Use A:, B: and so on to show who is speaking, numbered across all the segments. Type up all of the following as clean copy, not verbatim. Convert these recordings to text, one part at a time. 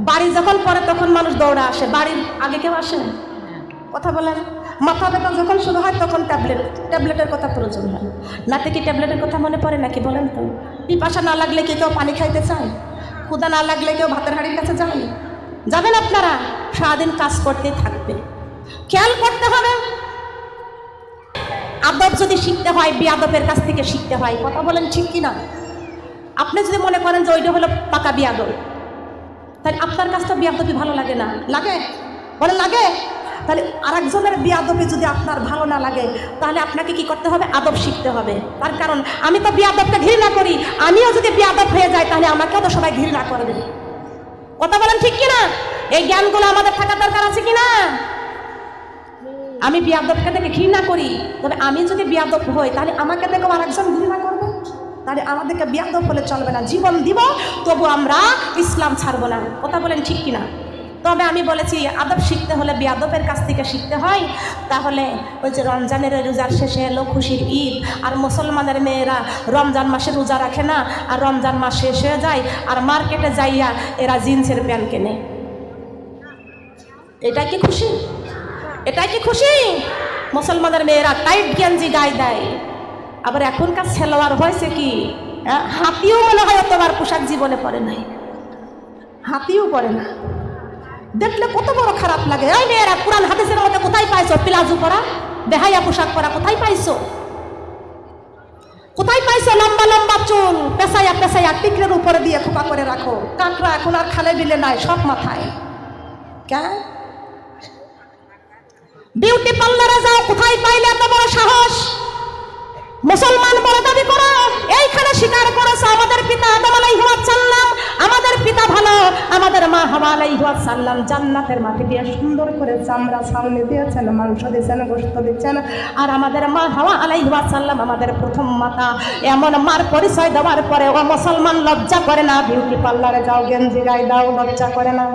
A: বাড়ি যখন পড়ে তখন মানুষ দৌড়ে আসে, বাড়ির আগে কেউ আসে? কথা বলেন। মাথা ব্যথা যখন শুরু হয় তখন ট্যাবলেটের কথা প্রয়োজন হয়। নাতে কি ট্যাবলেটের কথা মনে পড়ে নাকি বলেন তো? পিপাসা না লাগলে কি কেউ পানি খাইতে চায়? ক্ষুধা না লাগলে কেউ ভাতের হাঁড়ির কাছে যায়? যাবেন আপনারা? সারাদিন কাজ করতেই থাকবে। খেয়াল করতে হবে, আদব যদি শিখতে হয় বেয়াদবের কাছ থেকে শিখতে হয়। কথা বলেন ঠিক কিনা? আপনি যদি মনে করেন যে ওইটা হলো পাকা বেয়াদব, তাহলে আপনার কাছটা বেয়াদবি ভালো লাগে না? লাগে? বলেন লাগে? তাহলে আরেকজনের বেয়াদবি যদি আপনার ভালো না লাগে, তাহলে আপনাকে কি করতে হবে? আদব শিখতে হবে। তার কারণ আমি তো বেয়াদবকে ঘৃণা করি, আমিও যদি বেয়াদব হয়ে যাই তাহলে আমাকেও তো সবাই ঘৃণা করবে। কথা বলেন ঠিক কিনা? এই জ্ঞানগুলো আমাদের থাকা দরকার আছে কিনা? আমি বেয়াদবকে দেখে ঘৃণা করি, তবে আমি যদি বেয়াদব হই তাহলে আমাকে দেখে আরেকজন ঘৃণা করবে। তাহলে আমাদেরকে বেয়াদব হলে চলবে না, জীবন দিব তবু আমরা ইসলাম ছাড়বো না। কথা বলেন ঠিক কিনা? তবে আমি বলেছি আদব শিখতে হলে বেয়াদবের কাছ থেকে শিখতে হয়। তাহলে ওই যে রমজানের রোজার শেষে এলো খুশির ঈদ, আর মুসলমানের মেয়েরা রমজান মাসে রোজা রাখে না, আর রমজান মাস শেষ হয়ে যায় আর মার্কেটে যাইয়া এরা জিন্সের প্যান্ট কেনে। এটা কি খুশি? এটা কি খুশি? মুসলমানের মেয়েরা টাইট গেঞ্জি গায়ে দেয়। আবার এখনকার সেলোয়ার হয়েছে কি, হাতিও মনে হয় অতবার পোশাক জীবনে পরে নাই, হাতিও পরে না। দেখলে কত বড় খারাপ লাগে। এই মেয়েরা কোরআন হাদিসের মধ্যে কোথায় পাইছো প্লাজো পরা, বেহাইয়া পোশাক পরা কোথায় পাইছো? কোথায় পাইছো লম্বা লম্বা চুল পেঁচাইয়া পেঁচাইয়া টিকরের উপরে দিয়ে খোপা করে রাখো? কাঁকড়া এখন আর খালে বিলে নাই, সব মাথায়। কেন? বিউটি পার্লারে যাও, কোথায় পাইলে এত বড় সাহস? মুসলমান বড় দাবি করো, এইখানে স্বীকার করেছে আমাদের পিতা আদম আলাইহিস সালাম, আমাদের পিতা ভালো, আমাদের মা হাওয়া আলাইহিস সালাম জান্নাতের মাটি দিয়ে সুন্দর করে চামড়া ছাউনি দিয়েছেন, মাংস দিয়েছেন, গোশত দিয়েছেন। আর আমাদের মা হাওয়া আলাইহিস সালাম আমাদের প্রথম মাতা। এমন মার পরিচয় দেওয়ার পরে ও মুসলমান লজ্জা করে না? বিউটি পার্লারে যাও, গেঞ্জি গায়ে দাও, লজ্জা করে না?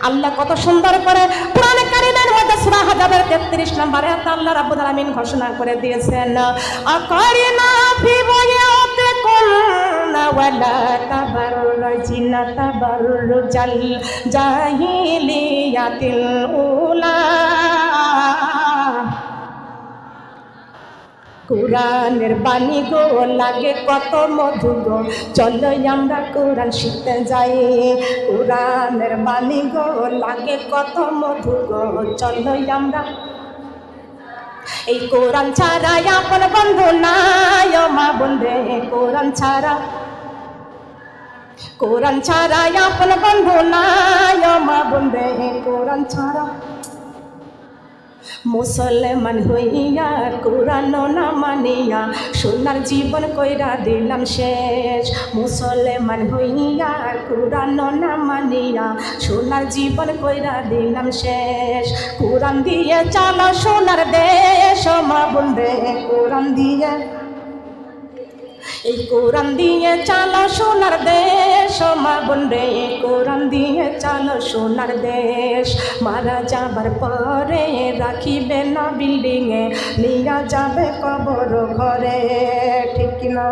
A: আল্লাহ কত সুন্দর করে কোরআনে কারীমের মধ্যে সূরা হাজাবের 33 নম্বরে আল্লাহ রাব্বুল আলামিন ঘোষণা করে দিয়েছেন, আকারিনা ফি বুয়াতিকুম ওয়ালা তাবাররুজিনা তাবাররুজাল জাহিলিয়াতিল উলা। কোরআনের বাণী গো লাগে কত মধু গো, চলো আমরা কোরআন শিখতে যাই। কোরআনের বাণী গো লাগে কত মধু গো, চলো আমরা। এই কোরআন ছাড়া আপন বন্ধু নাই ও মা বন্ধে, কোরআন ছাড়া আপন বন্ধু নাই ও মা বন্ধে, কোরআন ছাড়া। মুসলমান হইয়া কোরআন না মানিয়া সোনার জীবন কইরা দিলাম শেষ। মুসলমান হইয়া কোরআন না মানিয়া সোনার জীবন কইরা দিলাম শেষ। কোরআন দিয়ে চালো সোনার দেশ ও মা বন্ধে, কোরআন দিয়ে, এই কোরআন দিয়ে চালো সোনার দেশ ও মা বন্ধে, কোরআন দিয়ে চালো সোনার দেশ। মারা যাবার পরে রাখিবে না বিল্ডিংয়ে, নিয়া যাবে কবর ঘরে, ঠিক কিনা?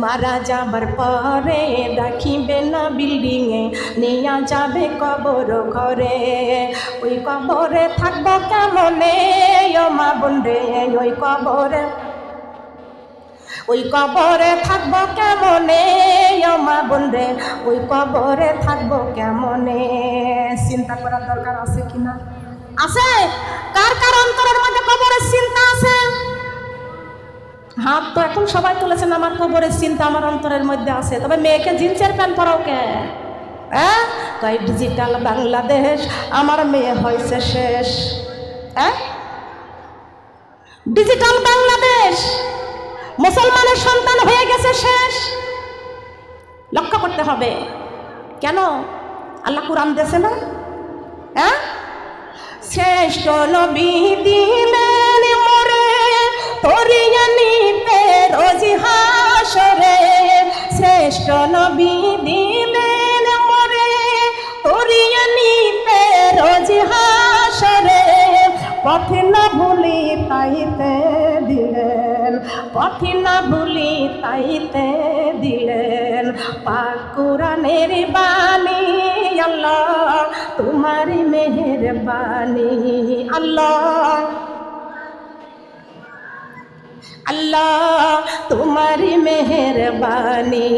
A: মারা যাবার পরে রাখিবে না বিল্ডিংয়ে, নিয়া যাবে কবর ঘরে। ওই কবরে থাকবো কেমনে ও মা বন্ধে, ওই কবরে থাকবো কেমনে ও মা বন্ধে, ওই কবরে থাকবো কেমনে? চিন্তা করার দরকার আছে কিনা? আছে? কার কার অন্তরের মধ্যে কবরের চিন্তা আছে? হাত তো এখন সবাই তুলেছেন, আমার কবরের চিন্তা আমার অন্তরের মধ্যে আছে। তবে মেয়েকে জিন্সের প্যান্ট পরাও কে? তাই ডিজিটাল বাংলাদেশ আমার মেয়ে হয়েছে শেষ। ডিজিটাল বাংলাদেশ মুসলমানের সন্তান হয়ে গেছে শেষ। লক্ষ্য করতে হবে। কেন? আল্লাহ কোরআন দিয়েছে না? শ্রেষ্ঠ নবী দিলেন মোরে তরিয়া নিতে রোজ হাসরে। শ্রেষ্ঠ নবী দিলেন মোরে তরিয়া নিতে রোজ হাসরে। পথে না ভুলি তাইতে দিলেন, পথে না ভুলি তাইতে দিলেন। পাক কোরআনের বাণী আল্লাহ তোমারি মেহেরবানি। আল্লাহ আল্লাহ তোমারি মেহেরবানি,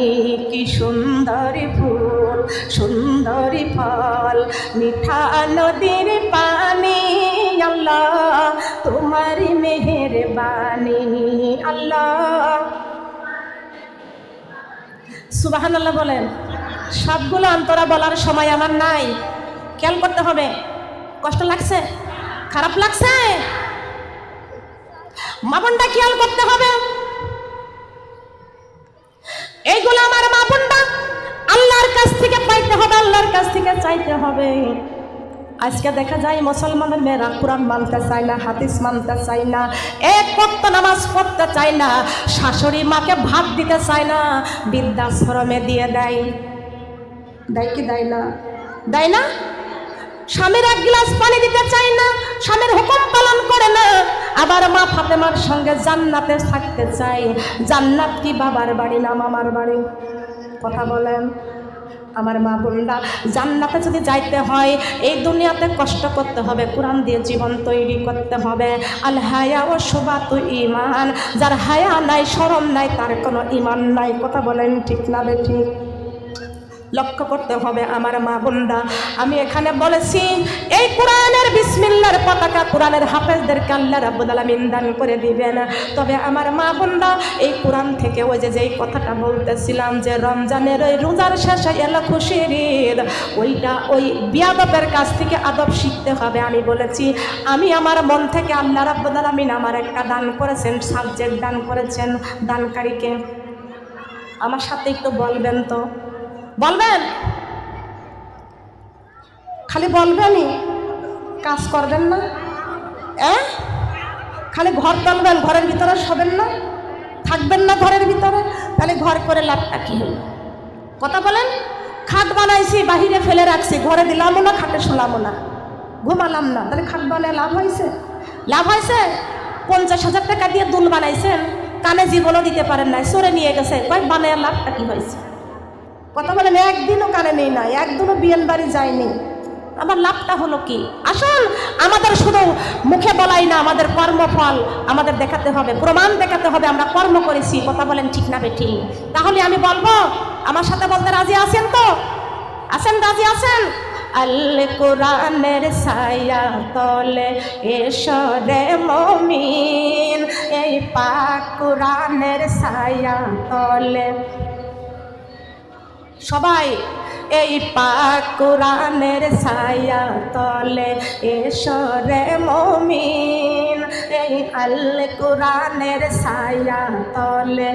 A: কি সুন্দরী ফুল সুন্দরী ফল মিঠা নদীর পানি। আল্লাহ তোমারি মেহেরবানি। আল্লাহ সুবহানাল্লাহ বলেন। সবগুলো অন্তরা বলার সময় আমার নাই, খেয়াল করতে হবে। কষ্ট লাগছে, খারাপ লাগছে, মা বোনটা খেয়াল করতে হবে। এইগুলো আমার মা বোনটা আল্লাহর কাছ থেকে পাইতে হবে, আল্লাহর কাছ থেকে চাইতে হবে। আজকে দেখা যায় মুসলমানের মেয়েরা কোরআন মানতে চায় না, হাদিস মানতে চায় না, এক ওয়াক্ত নামাজ পড়তে চায় না, শাশুড়ি মাকে ভাত দিতে চায় না, বৃদ্ধাশ্রমে দিয়ে দেয়। দেয় কি দেয় না? দেয় না। স্বামীর এক গ্লাস পানি দিতে চায় না, স্বামীর হুকুম পালন করে না। আবার মা ফাতেমার সঙ্গে জান্নাতে থাকতে চায়। জান্নাত কি বাবার বাড়ি না মামার বাড়ি? কথা বলেন। আমার মা বোনরা, জান্নাতে যদি যাইতে হয় এই দুনিয়াতে কষ্ট করতে হবে, কোরআন দিয়ে জীবন তৈরি করতে হবে। আল হায়া ও শুবাতু ঈমান, যার হায়া নাই শরম নাই তার কোনো ঈমান নাই। কথা বলেন ঠিক না বেঠিক? লক্ষ্য করতে হবে আমার মা বোনরা। আমি এখানে বলেছি এই কোরআনের বিসমিল্লাহর পতাকা কোরআনের হাফেজদেরকে আল্লাহ রাব্বুল আলামিন দান করে দিবেন। তবে আমার মা বোনরা, এই কোরআন থেকে ওই যেই কথাটা বলতেছিলাম যে রমজানের ওই রোজার শেষে এলো খুশির ঈদ, ওইটা ওই বিয়াদবের কাছ থেকে আদব শিখতে হবে। আমি বলেছি আমি আমার মন থেকে আল্লাহ রাব্বুল আলামিন আমার একটা দান করেছেন, সাবজেক্ট দান করেছেন। দানকারীকে আমার সাথে একটু বলবেন তো? বলবেন? খালি বলবেনই, কাজ করবেন না? খালি ঘর তুলবেন, ঘরের ভিতরে শোবেন না, থাকবেন না ঘরের ভিতরে, তাহলে ঘর করে লাভটা কি হলো? কথা বলেন। খাট বানাইছি, বাহিরে ফেলে রাখছি, ঘরে দিলামও না, খাটে শোলামও না, ঘুমালাম না, তাহলে খাট বানায় লাভ হয়েছে? লাভ হয়েছে? 50,000 টাকা দিয়ে দুল বানাইছেন, কানে জীবনও দিতে পারেন না, সরে নিয়ে গেছে, কয়েক বানায় লাভটা কি হয়েছে? কথা বলেন। একদিনও কানে নেই না, একদিনও বিয়ের বাড়ি যায়নি, আমার লাভটা হলো কি? আসুন, আমাদের শুধু মুখে বলাই না, আমাদের কর্মফল আমাদের দেখাতে হবে, প্রমাণ দেখাতে হবে আমরা কর্ম করেছি। কথা বলেন ঠিক না বেঠিক? তাহলে আমি বলবো, আমার সাথে বলতে রাজি আছেন তো? আছেন? রাজি আছেন? আল কোরআনের ছায়া তলে এসো রে মুমিন, এই পাক কোরআনের ছায়া তলে। সবাই এই পাক কোরআনের ছায়া তলে এসো রে মুমিন, এই আল কোরআনের ছায়া তলে।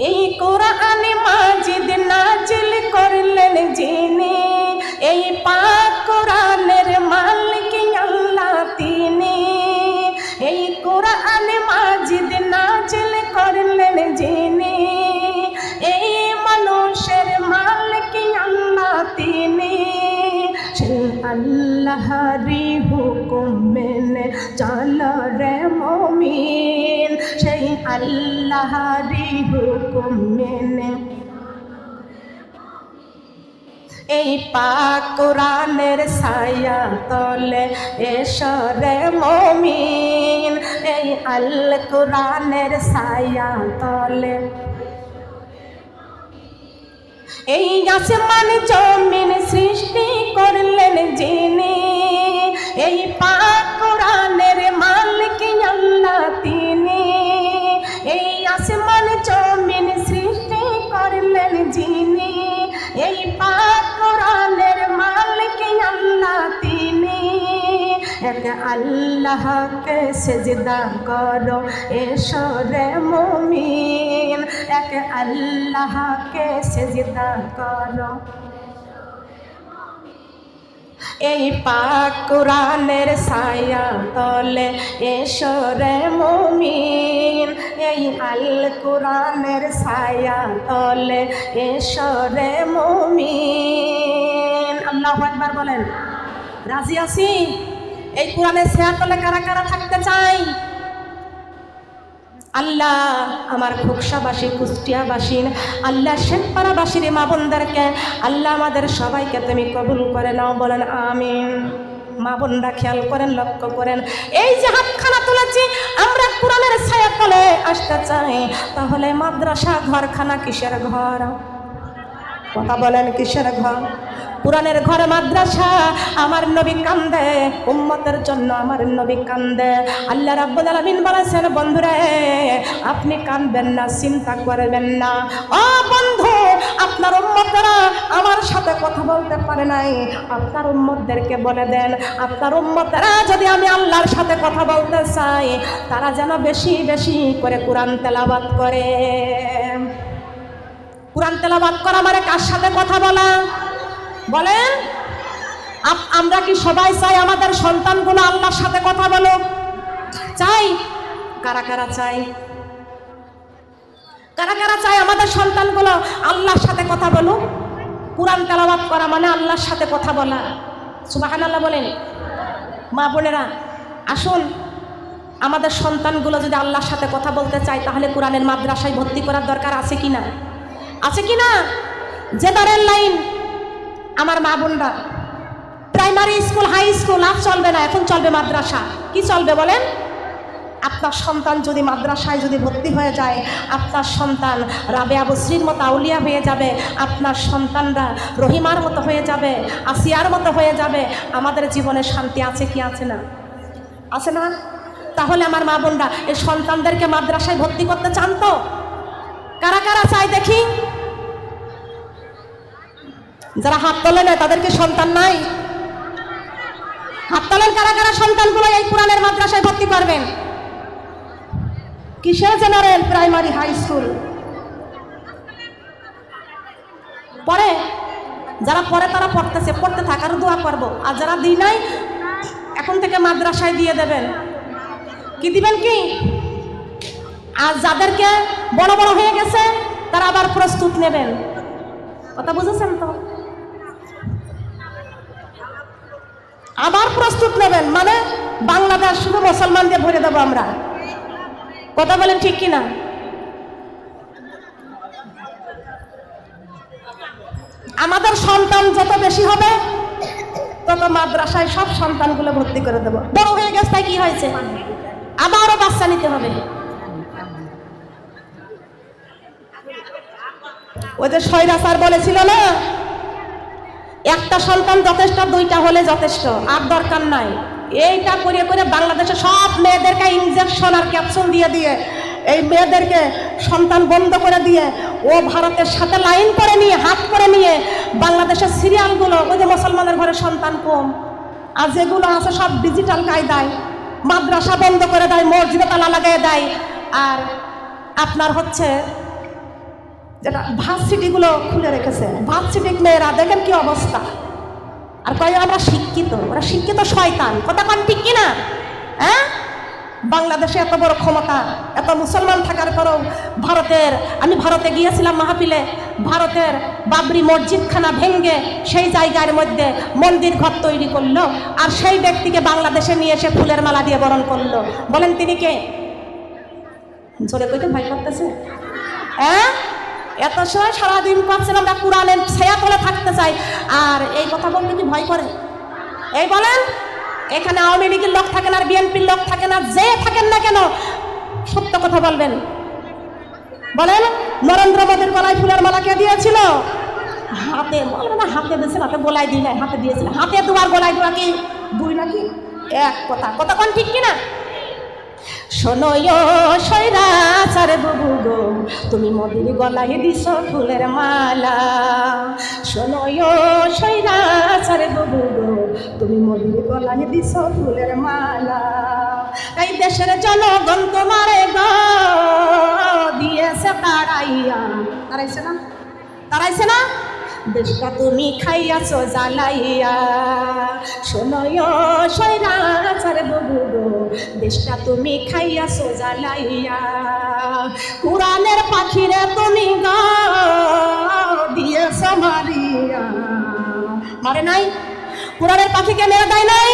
A: এই কোরআন মাজিদ নাজিল করলেন যিনি, এই পাক কোরআনের মালিক আল্লাহ তিনি। এই কোরআন মাজিদ নাজিল করলেন যিনি, এই মানুষের মালিক আল্লাহ তিনি। সেই আল্লাহরই হুকুম মেনে চলো রে মুমিন, সেই আল্লাহরই হুকুম মেনে। এই পাক কোরআনের ছায়া তলে এসো রে মুমিন, এই আল কোরআনের ছায়া তলে। এই আসমান জমিন সৃষ্টি করলেন যিনি, এই পাক কোরআনের মালিক আল্লাহ তিনি। এই আসমান জমিন সৃষ্টি করলেন যিনি, এই পাক কোরআনের মালিক আল্লাহ তিনি। এক আল্লাহকে সেজদা করো এসো রে মুমিন, এক আল্লাহকে সেজদা করো। এই পাক কোরআনের ছায়া তলে এসো রে মুমিন, এই আল কোরআনের ছায়া তলে এসো রে মুমিন। আল্লাহু আকবার বলেন। রাজি আছি? এই কোরআনের ছায়া তলে কারা কারা থাকতে চাই? আল্লাহ আমার খোকসাবাসী, কুষ্টিয়াবাসী, আল্লাহ শেখপাড়াবাসীর মা বোনদেরকে আল্লাহ আমাদের সবাইকে তুমি কবুল করে নাও, বলেন আমিন। মা বোনরা খেয়াল করেন, লক্ষ্য করেন, এই যে হাতখানা তুলেছি আমরা কোরআনের ছায়া তলে আসতে চাই, তাহলে মাদ্রাসা ঘরখানা কিসের ঘর? কথা বলেন, কিসের ঘর? কোরআনের ঘর মাদ্রাসা। আমার নবী কান্দে উম্মতের জন্য, আমার নবী কান্দে। আল্লাহ রাব্বুল আলামিন বলেছেন, বন্ধুরে আপনি কাঁদবেন না, চিন্তা করবেন না। ও বন্ধু, আপনার উম্মতরা আমার সাথে কথা বলতে পারে নাই, আপনার উম্মতদেরকে বলে দেন, আপনার উম্মতরা যদি আমি আল্লাহর সাথে কথা বলতে চাই, তারা যেন বেশি বেশি করে কোরআন তেলাওয়াত করে। কোরআন তেলাওয়াত করা মানে কার সাথে কথা বলা? বলেন, আমরা কি সবাই চাই আমাদের সন্তানগুলো আল্লাহর সাথে কথা বলো? চাই? কারা কারা চাই? কারা কারা চাই আমাদের সন্তানগুলো আল্লাহর সাথে কথা বলো? কোরআন তেলাওয়াত করা মানে আল্লাহর সাথে কথা বলা। সুবহানাল্লাহ বলেন। মা বোনেরা আসুন, আমাদের সন্তানগুলো যদি আল্লাহর সাথে কথা বলতে চায়, তাহলে কোরআনের মাদ্রাসায় ভর্তি করার দরকার আছে কি না? আছে কি না? যে দারের লাইন আমার মা বোনরা, প্রাইমারি স্কুল, হাই স্কুল আর চলবে না, এখন চলবে মাদ্রাসা। কি চলবে বলেন? আপনার সন্তান যদি মাদ্রাসায় যদি ভর্তি হয়ে যায়, আপনার সন্তান রাবেয়া বসরির মতো আউলিয়া হয়ে যাবে, আপনার সন্তানরা রহিমার মতো হয়ে যাবে, আসিয়ার মতো হয়ে যাবে। আমাদের জীবনে শান্তি আছে কি আছে না? আছে না? তাহলে আমার মা বোনরা এই সন্তানদেরকে মাদ্রাসায় ভর্তি করতে চান তো? কারা কারা চাই দেখি? যারা হাত তোলে না তাদেরকে সন্তান নাই? হাত তোলেন কারা কারা সন্তানগুলো এই কোরআনের মাদ্রাসায় ভর্তি করবেন? কিসের জেনারেল, প্রাইমারি, হাই স্কুল পড়ে? যারা পড়ে তারা পড়তেছে, পড়তে থাকার দোয়া করবো। আর যারা দিই নাই, এখন থেকে মাদ্রাসায় দিয়ে দেবেন। কি দিবেন কি? আর যাদেরকে বড় বড় হয়ে গেছে তারা আবার প্রস্তুত নেবেন। কথা বুঝেছেন তো? আবার প্রস্তুত নেবেন মানে বাংলাদেশ শুধু মুসলমান দিয়ে ভরে দেবো আমরা। কথা বলেন ঠিক কিনা? আমাদের সন্তান যত বেশি হবে তত মাদ্রাসায় সব সন্তানগুলো ভর্তি করে দেবো। বড় হয়ে গেছে তাই কি হয়েছে? আবারও বাচ্চা নিতে হবে। ওই যে স্বৈরাচার বলেছিল না, একটা সন্তান যথেষ্ট, দুইটা হলে যথেষ্ট, আর দরকার নাই। এইটা করে করে বাংলাদেশে সব মেয়েদেরকে ইনজেকশন আর ক্যাপসুল দিয়ে দিয়ে এই মেয়েদেরকে সন্তান বন্ধ করে দিয়ে ও ভারতের সাথে লাইন করে নিয়ে, হাত করে নিয়ে বাংলাদেশের সিরিয়ালগুলো, ওই যে মুসলমানের ঘরে সন্তান কম, আর যেগুলো আছে সব ডিজিটাল কায়দায় মাদ্রাসা বন্ধ করে দেয়, মসজিদে তালা লাগিয়ে দেয়। আর আপনার হচ্ছে যেটা ভার্সিটিগুলো খুলে রেখেছে, ভার্সিটির মেয়েরা দেখেন কি অবস্থা। আর কয় আমরা শিক্ষিত, ওরা শিক্ষিত শয়তান। কথা কন ঠিক কিনা? হ্যাঁ, বাংলাদেশে এত বড় ক্ষমতা, এত মুসলমান থাকার পরেও ভারতের, আমি ভারতে গিয়েছিলাম মাহফিলে, ভারতের বাবরি মসজিদখানা ভেঙ্গে সেই জায়গার মধ্যে মন্দির ঘর তৈরি করলো, আর সেই ব্যক্তিকে বাংলাদেশে নিয়ে এসে ফুলের মালা দিয়ে বরণ করলো। বলেন তিনি কে? জোরে কইতে ভয় করতেছে? হ্যাঁ, এত সময় সারাদিন করছেন আমরা কোরআনের ছায়া তলে থাকতে চাই, আর এই কথা বলতে কি ভয় করে? এই বলেন, এখানে আওয়ামী লীগের লোক থাকে না, আর বিএনপির লোক থাকে না, যে থাকেন না কেন সত্য কথা বলবেন। বলেন, নরেন্দ্র মোদীর গলায় ফুলের মালা কে দিয়েছিল? হাতে। বলবে না হাতে দিয়েছিল, হাতে গোলায় দিই নাই, হাতে দিয়েছিল। হাতে দুবার গোলায় দেওয়া কি দুই নাকি এক? কথা কথা কোন ঠিক কিনা? শোনো সৈরাচার বুবু গো, তুমি মোদির গলায় দিছ ফুলের মালা। শোনো সৈরাচার বুবু গো, তুমি মোদির গলায় দিছ ফুলের মালা। এই দেশের জনগণ তোমারে গো দিয়েছে তারাইয়া। তারাইছে না? তারাইছে না? দেশটা তুমি খাইয়াছো জ্বালাইয়া। শোনো সৈরাচার বুবু গো, দেশটা তুমি খাইয়াছো জ্বালাইয়া। কোরআনের পাখিরে তুমি গো দিয়েছো মারিয়া। মারে নাই? কোরআনের পাখিকে মেরে দেয় নাই?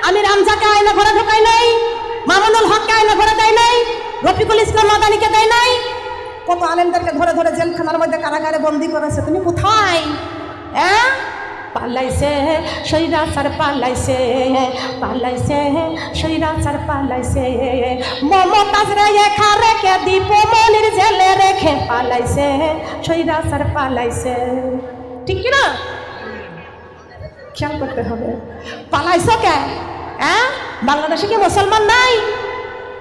A: আমি রামজাকে আয়না ঘরে ঢোকাই নাই? মামুনুল হককে আয়না ঘরে দেয় নাই? রফিকুল ইসলাম মাদানিকে দেয় নাই? কত আলেমদেরকে ধরে ধরে জেলখানার মধ্যে কারাগারে বন্দি করেছে। তুমি কোথায়? হ্যাঁ, পালাইছে স্বৈরাচার, পালাইছে পালাইছে স্বৈরাচার, পালাইছে মমতাজ রেখা রেখে দীপমণির জেলে রেখে পালাইছে স্বৈরাচার, পালাইছে। ঠিক কিনা? খেয়াল করতে হবে। পালাইছো কে? হ্যাঁ, বাংলাদেশে কি মুসলমান নাই?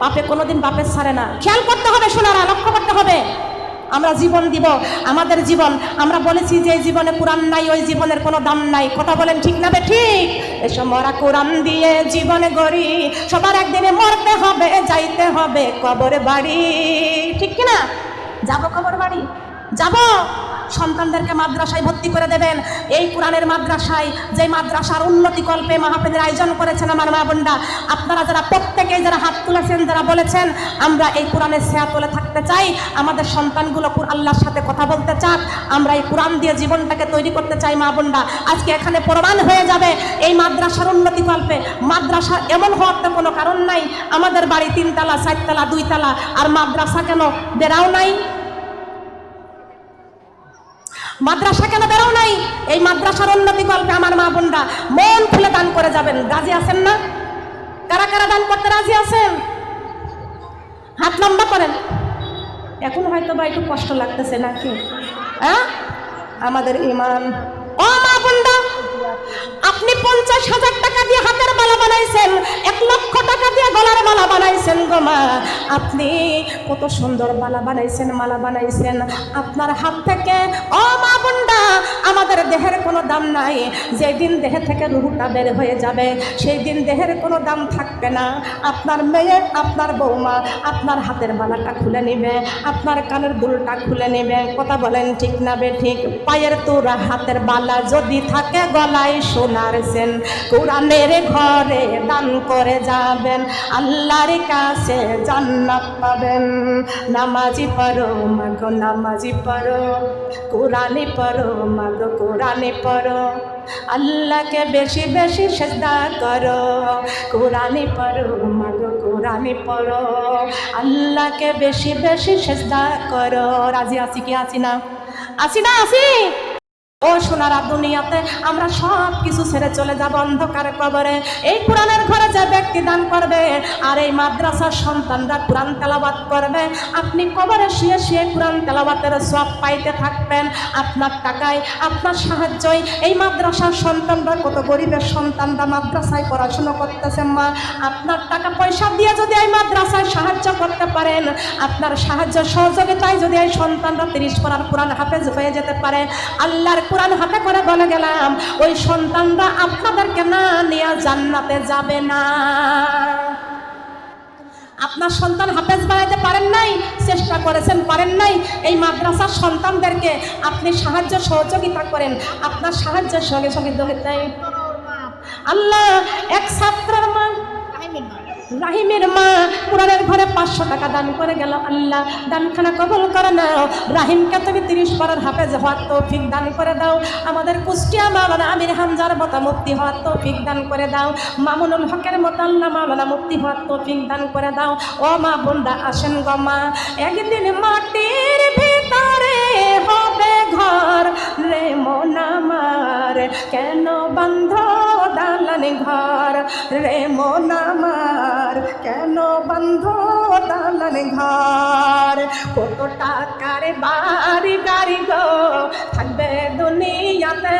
A: বাপে কোনোদিন বাপের ছাড়ে না। খেয়াল করতে হবে, সোনারা, লক্ষ্য করতে হবে। আমরা জীবন দিব, আমাদের জীবন। আমরা বলেছি যে জীবনে কোরআন নাই, ওই জীবনের কোনো দাম নাই। কথা বলেন ঠিক না? ঠিক। এসব মরা কোরআন দিয়ে জীবনে গড়ি, সবার একদিনে মরতে হবে, যাইতে হবে কবর বাড়ি। ঠিক কিনা? যাবো কবর বাড়ি, যাবো। সন্তানদেরকে মাদ্রাসায় ভর্তি করে দেবেন। এই কোরআনের মাদ্রাসায়, যে মাদ্রাসার উন্নতিকল্পে মাহফিলের আয়োজন করেছেন আমার মা বোনরা, আপনারা যারা প্রত্যেকেই যারা হাত তুলেছেন, যারা বলেছেন আমরা এই কোরআনের ছায়া তলে থাকতে চাই, আমাদের সন্তানগুলো আল্লাহর সাথে কথা বলতে চান, আমরা এই কোরআন দিয়ে জীবনটাকে তৈরি করতে চাই মা বোনরা, আজকে এখানে প্রমাণ হয়ে যাবে এই মাদ্রাসার উন্নতিকল্পে। মাদ্রাসা এমন হওয়ার তো কোনো কারণ নাই। আমাদের বাড়ি 3 তলা 4 তলা 2 তলা, আর মাদ্রাসা কেন বেরাও নাই? মাদ্রাসা কেন বেরো নাই? এই মাদ্রাসার উন্নতি কল্পে আমার মা বোনরা মন খুলে দান করে যাবেন। রাজি আছেন না? কারা কারা দান করতে রাজি আছেন? হাত লম্বা করেন। এখন হয়তো বা একটু কষ্ট লাগতেছে নাকি? হ্যাঁ, আমাদের ইমান। ও মা বোনরা, আপনি 50,000 টাকা দিয়ে হাতের মালা বানাইছেন, 1 লক্ষ টাকা দিয়ে গলার মালা বানাইছেন গো মা। আপনি কত সুন্দর মালা বানাইছেন, মালা বানাইছেন আপনার হাত থেকে। ও মা বোনরা, আমাদের দেহের কোনো দাম নাই। যেদিন দেহ থেকে রুহটা বের হয়ে যাবে, সেই দিন দেহের কোনো দাম থাকবে না। আপনার মেয়ে, আপনার বৌমা আপনার হাতের মালাটা খুলে নেবে, আপনার কানের দুলটা খুলে নেবে। কথা বলেন ঠিক না বে ঠিক? পায়ের তোরা হাতের বালা যদি থাকে গলায় সোনার সেন, কোরআনের ঘরে দান করে যাবেন, আল্লাহর কাছে জান্নাত পাবেন। নামাজি পড়ো মাগো, নামাজি পড়ো, কোরআনে পড়ো মাগো, কোরআনে পড়ো, আল্লাহকে বেশি বেশি সিজদা করো। কোরআনে পড়ো মাগো, কোরআনে পড়ো, আল্লাহকে বেশি বেশি সিজদা করো। রাজি আছি কি আছি না? আছি না? আছি। ও সোনারা, দুনিয়াতে আমরা সব কিছু ছেড়ে চলে যাব অন্ধকার কবরে। এই কোরআনের ঘরে যে ব্যক্তি দান করবে, আর এই মাদ্রাসার সন্তানরা কোরআন তেলাওয়াত করবে, আপনি কবরে শুয়ে শুয়ে কোরআন তেলাওয়াতের সওয়াব পাইতে থাকবেন। আপনার টাকায়, আপনার সাহায্যই এই মাদ্রাসার সন্তানরা, কত গরিবের সন্তানরা মাদ্রাসায় পড়াশোনা করতেছে মা, আপনার টাকা পয়সা দিয়ে যদি এই মাদ্রাসায় সাহায্য করতে পারেন, আপনার সাহায্য সহযোগিতায় যদি এই সন্তানরা 30 পারার কোরআন হাফেজ হয়ে যেতে পারে, আল্লাহর কোরআন হাতে করে বলে গেলাম, ওই সন্তানরা আপনাদেরকে না নিয়ে জান্নাতে যাবে না। আপনার সন্তান হাফেজ বানাইতে পারেন নাই, চেষ্টা করেছেন, পারেন নাই, এই মাদ্রাসার সন্তানদেরকে আপনি সাহায্য সহযোগিতা করেন। আপনার সাহায্যের সঙ্গে সঙ্গে আল্লাহ এক ছাত্রের মা, রাহিমের মা কোরআনের ঘরে 500 টাকা দান করে গেল। আল্লাহ দানখানা কবুল করে নাও। রাহিমকে তুমি 30 পারার হাফেজ হওয়ার তৌফিক দান করে দাও। আমাদের কুষ্টিয়া মাওলানা আমির হামজার মতো মুফতি হওয়ার তৌফিক দান করে দাও। মামুনুল হকের মতো আল্লাহ মাওলানা মুফতি হওয়ার তৌফিক দান করে দাও। ও মা বোনরা, আসেন গো মা, একদিন মাটির ভিতরে হবে ঘর রে মন আমার, কেন বন্ধ দালান ঘর রে মন আমার, কেন বন্ধ দালান ঘর। কত টাকার বাড়ি গাড়ি গো থাকবে দুনিয়াতে,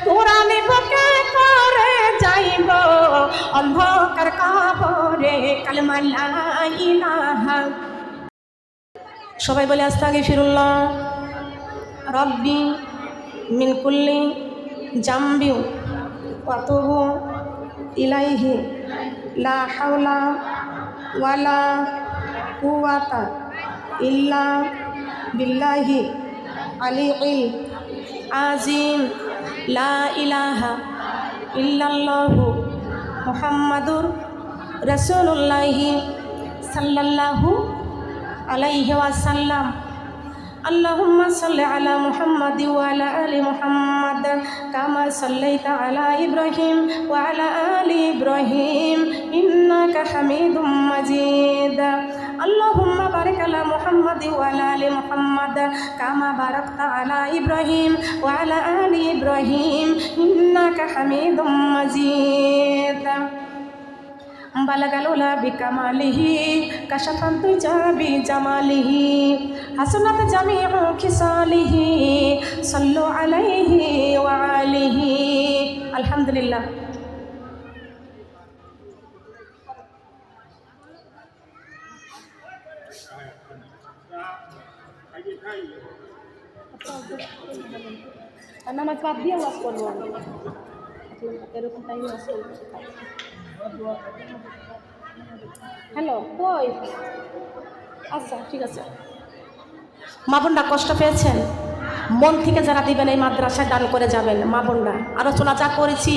A: কোরআন বুকে করে যাইব অন্ধকার কবরে, কালেমা লা ইলাহা। সবাই বলে আস্তাগফিরুল্লাহ রব্বি মিন কুল্লি জামবি ওয়া আতুবু ইলাইহি লা হাওলা ওয়ালা কুওয়াতা ইল্লা বিল্লাহি আলিয়্যিল আযীম। লা ইলাহা ইল্লাল্লাহু মুহাম্মাদুর রাসূলুল্লাহি সাল্লাল্লাহু আলাইহি ওয়াসাল্লাম। আল্লাহুম্মা সাল্লি আলা মুহাম্মাদি ওয়া আলা আলি মুহাম্মাদ। كما صليت على إبراهيم وعلى آل إبراهيم إنك حميد مجيد اللهم بارك على محمد وعلى آل محمد كما باركت على إبراهيم وعلى آل إبراهيم إنك حميد مجيد بلغ العلا بكماله كشف الدجى بجماله حسنت جميع خصاله صلوا عليه وآله الحمد لله নামাজ বাদ দিয়ে ওয়াজ করবো আমি এরকম টাইম আছে হ্যালো কই আচ্ছা ঠিক আছে মা বোনরা কষ্ট পেয়েছেন মন থেকে যারা দিবেন এই মাদ্রাসায় দান করে যাবেন মা বোনরা আলোচনা যা করেছি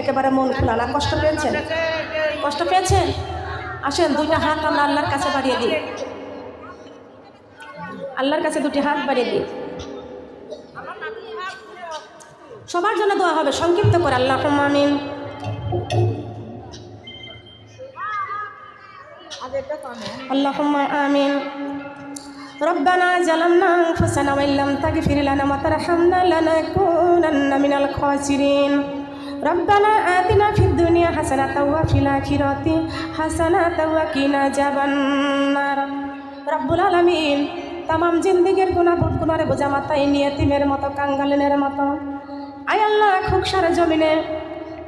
A: একেবারে মন খোলা না কষ্ট পেয়েছেন কষ্ট পেয়েছেন আসেন দুইটা হাত আমরা আল্লাহর কাছে বাড়িয়ে দিই আল্লাহর কাছে দুটি হাত বাড়িয়ে দিই সবার জন্য দোয়া হবে সংক্ষিপ্ত করে আল্লাহুম্মা আমিন আল্লাহুম্মা আমিন ربنا ظلمنا أنفسنا وإن لم تغفر لنا وترحمنا لنكونن من الخاسرين ربنا آتنا في الدنيا حسنة وفي الآخرة حسنة وقنا عذاب النار رب العالمين तमाम जिंदगीर गुनारे বোঝা মাথায় নিয়ে তিমের মতো কাঙ্গালিনের মতো আয় আল্লাহ খুকসার জমিনে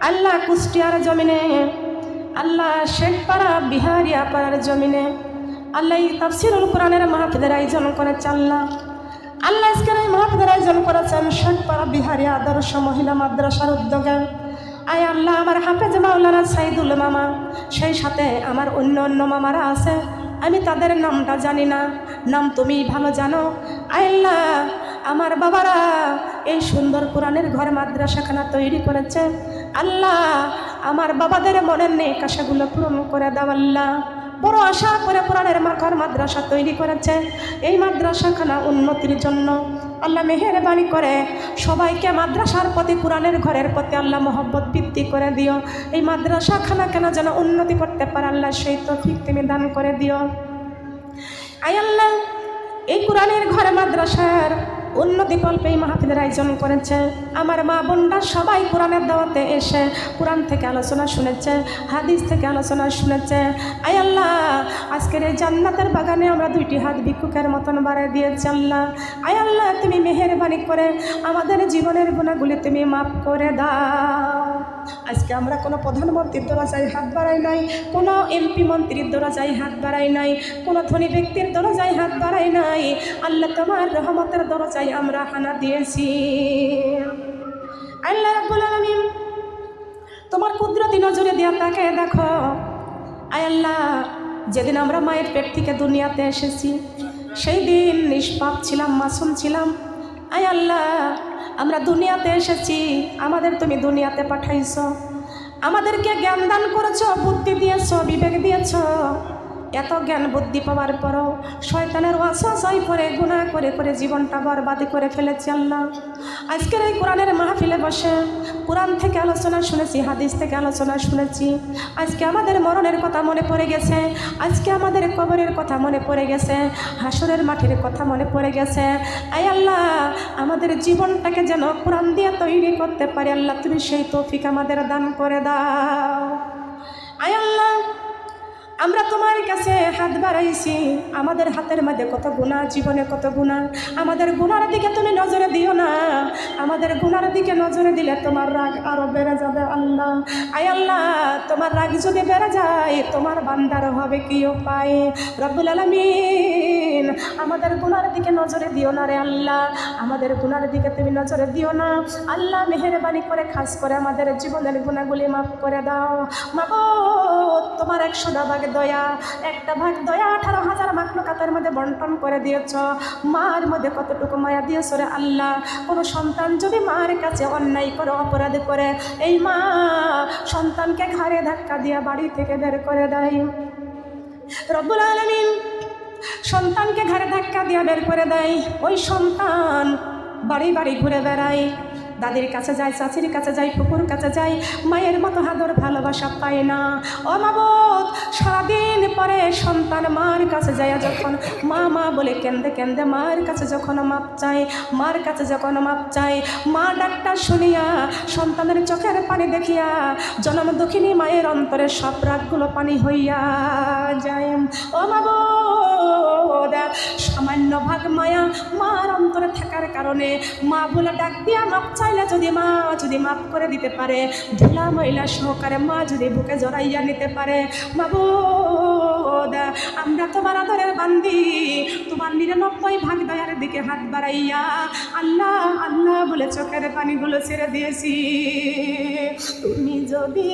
A: আল্লাহ কুষ্টিয়ার জমিনে আল্লাহ শেখপাড়া বিহারিয়া পাড়ার জমিনে আল্লাহ তাফসিরুল কোরআনের মাহফিলের আয়োজন করেছে আল্লাহ আল্লাহ আজকের এই মাহফিলের আয়োজন করেছেন শেখপাড়া বিহারিয়া আদর্শ মহিলা মাদ্রাসার উদ্যোগে আয় আল্লাহ আমার হাফেজ মাওলানা সাইদুল মামা সেই সাথে আমার অন্য অন্য মামারা আছে আমি তাদের নামটা জানি না নাম তুমি ভালো জানো আয় আল্লাহ আমার বাবারা এই সুন্দর কোরআনের ঘর মাদ্রাসাখানা তৈরি করেছে আল্লাহ আমার বাবাদের মনের নেক আশাগুলো পূরণ করে দাও আল্লাহ বড় আশা করে কোরআনের ঘর মাদ্রাসা তৈরি করেছে এই মাদ্রাসাখানা উন্নতির জন্য আল্লাহ মেহেরবানি করে সবাইকে মাদ্রাসার প্রতি কোরআনের ঘরের প্রতি আল্লাহ মহব্বত বৃদ্ধি করে দিও এই মাদ্রাসাখানা কেন যেন উন্নতি করতে পারে আল্লাহ সেই তৌফিক তুমি দান করে দিও আয় আল্লাহ এই কোরআনের ঘরে মাদ্রাসার উন্নতি কল্পে এই মাহফিলের আয়োজন করেছে আমার মা বোনরা সবাই কোরআনের দাওয়াতে এসে কোরআন থেকে আলোচনা শুনেছে হাদিস থেকে আলোচনা শুনেছে আয় আল্লাহ আজকের এই জান্নাতের বাগানে আমরা দুইটি হাত ভিক্ষুকের মতন বাড়িয়ে দিয়েছি আল্লাহ আয় আল্লাহ তুমি মেহেরবানি করে আমাদের জীবনের গুণাগুলি তুমি মাফ করে দাও আজকে আমরা কোনো প্রধানমন্ত্রীর দরজায় হাত বাড়াই নাই কোনো এমপি মন্ত্রীর দরজায় হাত বাড়াই নাই কোনো ধনী ব্যক্তির দরজায় হাত বাড়াই নাই আল্লাহ তোমার রহমতের দরজায় আমরা হানা দিয়েছি আল্লাহ রাব্বুল আলামিন তোমার কুদরতি নজরে দিয়া তাকে দেখো আয় আল্লাহ যেদিন আমরা মায়ের পেট থেকে দুনিয়াতে এসেছি সেই দিন নিষ্পাপ ছিলাম মাসুম ছিলাম আয় আল্লাহ আমরা দুনিয়াতে এসেছি আমাদের তুমি দুনিয়াতে পাঠাইছো আমাদেরকে জ্ঞান দান করেছো বুদ্ধি দিয়েছো বিবেক দিয়েছো এত জ্ঞান বুদ্ধি পাওয়ার পরও শয়তানের ওয়াসওয়াসায় পড়ে গুনাহ করে করে জীবনটা বরবাদ করে ফেলেছি আল্লাহ আজকের এই কোরআনের মাহফিলে বসে কোরআন থেকে আলোচনা শুনেছি হাদিস থেকে আলোচনা শুনেছি আজকে আমাদের মরণের কথা মনে পড়ে গেছে আজকে আমাদের কবরের কথা মনে পড়ে গেছে হাসরের মাঠের কথা মনে পড়ে গেছে আয় আল্লাহ আমাদের জীবনটাকে যেন কোরআন দিয়ে তৈরি করতে পারি আল্লাহ তুমি সেই তৌফিক আমাদের দান করে দাও আয় আল্লাহ আমরা তোমার কাছে হাত বাড়াইছি আমাদের হাতের মধ্যে কত গুনাহ জীবনে কত গুনাহ আমাদের গুনার দিকে তুমি নজরে দিও না আমাদের গুনার দিকে নজরে দিলে তোমার রাগ আরো বেড়ে যাবে আল্লাহ আয় আল্লাহ তোমার রাগ যদি বেড়ে যায় তোমার বান্দার হবে কি উপায় রব্বুল আলামিন আমাদের গুনার দিকে নজরে দিও না রে আল্লাহ আমাদের গুনার দিকে তুমি নজরে দিও না আল্লাহ মেহেরবানি করে খাস করে আমাদের জীবনের গুনাহগুলি মাফ করে দাও মাবুদ তোমার 100টা ভাগ দয়া একটা ভাগ দয়া 18,000 মাখলুকাতের মধ্যে বন্টন করে দিয়েছ মার মধ্যে কতটুকু মায়া দিয়েছ রে আল্লাহ কোনো সন্তান যদি মার কাছে অন্যায় করে অপরাধ করে এই মা সন্তানকে ঘাড়ে ধাক্কা দিয়ে বাড়ি থেকে বের করে দেয় রব্বুল আলামিন সন্তানকে ঘাড়ে ধাক্কা দিয়ে বের করে দেয় ওই সন্তান বাড়ি বাড়ি ঘুরে বেড়ায় দাদির কাছে যায়, চাচির কাছে যায়, ফুপুর কাছে যায়, মায়ের মতো আদর ভালোবাসা পায় না। ও মাবুদ, সারাদিন পরে সন্তান মার কাছে যায় যখন, মা মা বলে কেন্দে কেন্দে মার কাছে যখন মাপ চায়, মার কাছে যখন মাপ চায়, মা ডাক্তার শুনিয়া সন্তানের চোখের পানি দেখিয়া জনম দুঃখিনী মায়ের অন্তরে সব রাগগুলো পানি হইয়া যায়। ও মাবুদ, সামান্য ভাগ মায়া মার অন্তরে থাকার কারণে মা বলে ডাক দিয়া মাপ চাইলে যদি মাপ করে দিতে পারে, ধুলা মহিলা সহকারে মা যদি বুকে জড়াইয়া নিতে পারে, মাবুদ আমরা তোমার আদরের বান্দি, তোমার 99 ভাগ দয়ার দিকে হাত বাড়াইয়া আল্লাহ আল্লাহ বলে চোখের পানিগুলো ছেড়ে দিয়েছি। তুমি যদি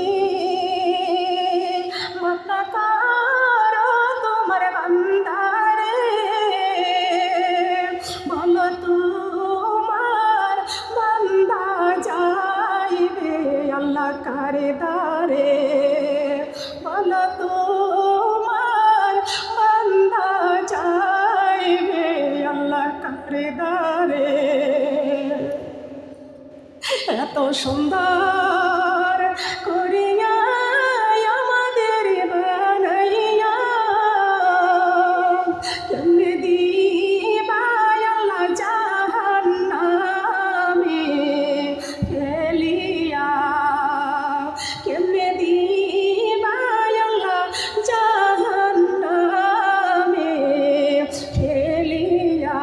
A: মাপ না করো তোমার বান্দারে, বলো তোমার বান্দা যাইবে আল্লাহ কারে দারে, বলো তোমার বান্দা যাইবে আল্লাহ কারে দারে। এত সুন্দর করিয়া আমাদের বানাইয়া কেমনে দিবা আল্লাহ জাহান্নামে ফেলিয়া, কেমনে দিবা আল্লাহ জাহান্নামে ফেলিয়া।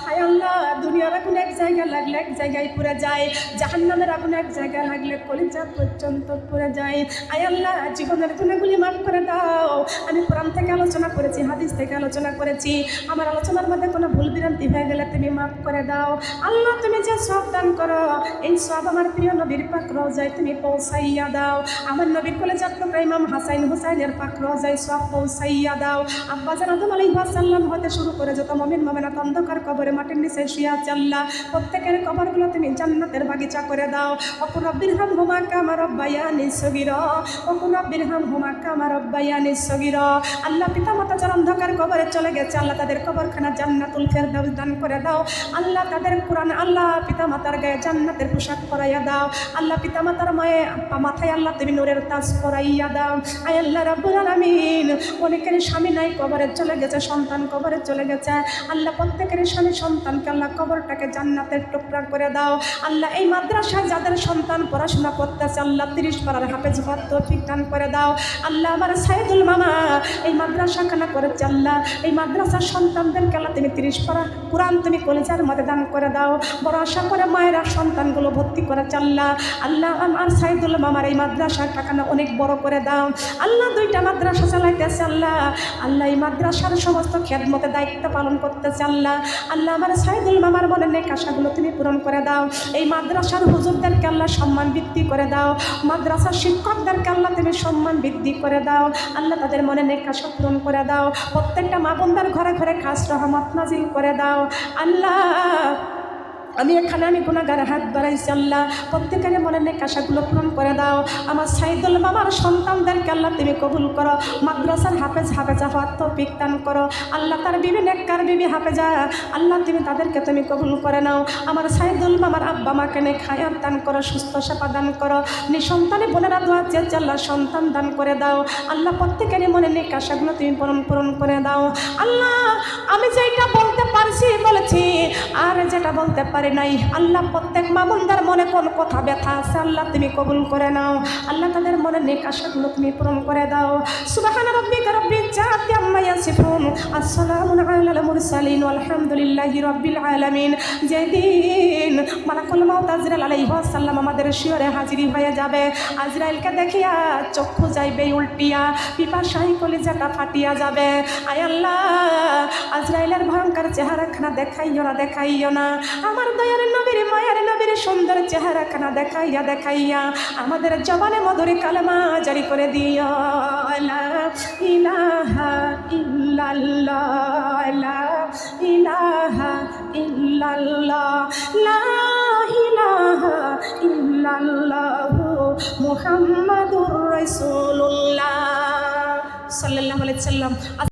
A: আয় আল্লাহ, দুনিয়ার আগুন এক জায়গায় লাগলে এক জায়গায় পুড়ে যায়, জাহান্নামের আগুন এক জায়গায় লাগলে কলিজা পর্যন্ত পুড়ে যায়। আয় আল্লাহ, জীবনের গুণাগুলি মাফ করে দাও। আমি কোরআন থেকে আলোচনা করেছি, হাদিস থেকে আলোচনা করেছি, আমার আলোচনার মধ্যে কোনো ভুল বিভ্রান্তি হয়ে গেলে তুমি মাফ করে দাও। আল্লাহ, তুমি যে সব দান করো এই সব আমার প্রিয় নবীর পাক রওজায় তুমি পৌঁছাইয়া দাও। আমার নবীর কলেজার টুকরা ইমাম হাসাইন হুসাইনের পাক রওজায় সব পৌঁছাইয়া দাও। আব্বাজান আদম আলাইহিস সালাম হতে শুরু করে যত মুমিন মুমিনাত অন্ধকার কবরে মাটির নিচে শুয়ে আছে, আল্লাহ প্রত্যেকের কবরগুলো তুমি জান্নাতের বাগিচা করে দাও। ওকুন রব্বিরহামহুমা কামা রব্বায়ানি সগীরা, ওকুন রব্বিরহামহুমা কামা রব্বায়ানি সগীরা। আল্লাহ পিতামাতা যারা অন্ধকার কবরে চলে গেছে, আল্লাহ তাদের কবরখানা জান্নাতুল ফেরদাউস দান করে দাও। আল্লাহ তাদের কোরআন আল্লাহ পিতামাতার গায়ে জান্নাতের পোশাক পরাইয়া দাও। আল্লাহ পিতামাতার মাথায় আল্লাহ তুমি নূরের তাজ পরাইয়া দাও। আয় আল্লাহ রাব্বুল আলামিন, অনেকের স্বামী নাই কবরে চলে গেছে, সন্তান কবরে চলে গেছে, আল্লাহ প্রত্যেকের স্বামী সন্তানকে আল্লাহ কবরটাকে জান্নাতের টুকরা করে দাও। আল্লাহ এই মাদ্রাসায় যাদের সন্তান পড়াশোনা করতেছে, আল্লাহ 30 পারার হাফেজ হওয়ার তৌফিক দান করে দাও। আল্লাহ আমার সাইদুল মামা এই মাদ্রাসাখানা করেছে, আল্লাহ এই মাদ্রাসার সন্তানদেরকে আল্লাহ তুমি 30 পারা কোরআন তুমি কলেজার মধ্যে দান করে দাও। বড় আশা করে মায়েরা সন্তানগুলো ভর্তি করেছে, আল্লাহ আল্লাহ আমার সাইদুল মামার এই মাদ্রাসাখানা অনেক বড় করে দাও। আল্লাহ 2টা মাদ্রাসা চালাইতেছে, আল্লাহ আল্লাহ এই মাদ্রাসার সমস্ত খেদমতে দায়িত্ব পালন করতেছে, আল্লাহ আল্লাহ আমার সাইদুল মামার মনের নেক আশাগুলো তুমি পূরণ করে দাও। এই মাদ্রাসার হুজুরদেরকে আল্লাহ সম্মান বৃদ্ধি করে দাও, মাদ্রাসার শিক্ষকদেরকে আল্লাহ তুমি সম্মান বৃদ্ধি করে দাও। আল্লাহ তাদের মনে নেক আশা পূরণ করে দাও। প্রত্যেকটা মা বোনদের ঘরে ঘরে খাস রহমত নাজিল করে দাও। আল্লাহ আমি গুনাহগার হাত বাড়াইছি, আল্লাহ প্রত্যেকের মনে নেক আশাগুলো পূরণ করে দাও। আমার সাইদুল মামার সন্তানদেরকে আল্লাহ তুমি কবুল করো, মাদ্রাসার হাফেজা হওয়ার তৌফিক দান করো। আল্লাহ তার বিবি নেককার বিবি হাফেজা, আল্লাহ তুমি তাদেরকে তুমি কবুল করে নাও। আমার সাইদুল মামার আব্বা মাকে নেক হায়াত দান করো, সুস্থ সেবা দান করো। নিঃসন্তানে বোনেরা দোয়া চেয়েছে, আল্লাহ সন্তান দান করে দাও। আল্লাহ প্রত্যেকেরই মনে নেক আশাগুলো তুমি পূরণ করে দাও। আল্লাহ আমি যেটা বলতে পারছি বলেছি, আর যেটা বলতে পারি নাই, আল্লাহ প্রত্যেক মা বোনদের মনে কোন কথা ব্যথা আছে, আল্লাহ তুমি কবুল করে নাও। আল্লাহ তাদের মনে নেক আশাগুলো তুমি পূরণ করে দাও। সুবহান রাব্বিকা রাব্বিল ইজ্জাতি আম্মা ইয়াসিফুন, আসসালামু আলাল মুরসালিন, আলহামদুলিল্লাহি রাব্বিল আলামিন। যেদিন মালাকুল মাউত আজরাইল আলাইহিস সালাম আমাদের শিয়রে হাজির হয়ে যাবে, আজরাইলকে দেখিয়া চক্ষু যাইবে উল্টিয়া, পিপাসায় কলিজাটা ফাটিয়া যাবে। আয় আল্লাহ আজরাইলের ভয়ঙ্কর চেহারাখানা দেখাইও না, আমার দয়ার নবীর মায়ের নবীর সুন্দর চেহারাখানা দেখাইয়া আমাদের জবানে মধুর কালেমা জারি করে দিও। লা ইলাহা ইল্লাল্লাহ, লা ইলাহা ইল্লাল্লাহ, লা ইলাহা ইল্লাল্লাহ, মুহাম্মাদুর রাসূলুল্লাহ সাল্লাল্লাহু আলাইহি ওয়াসাল্লাম।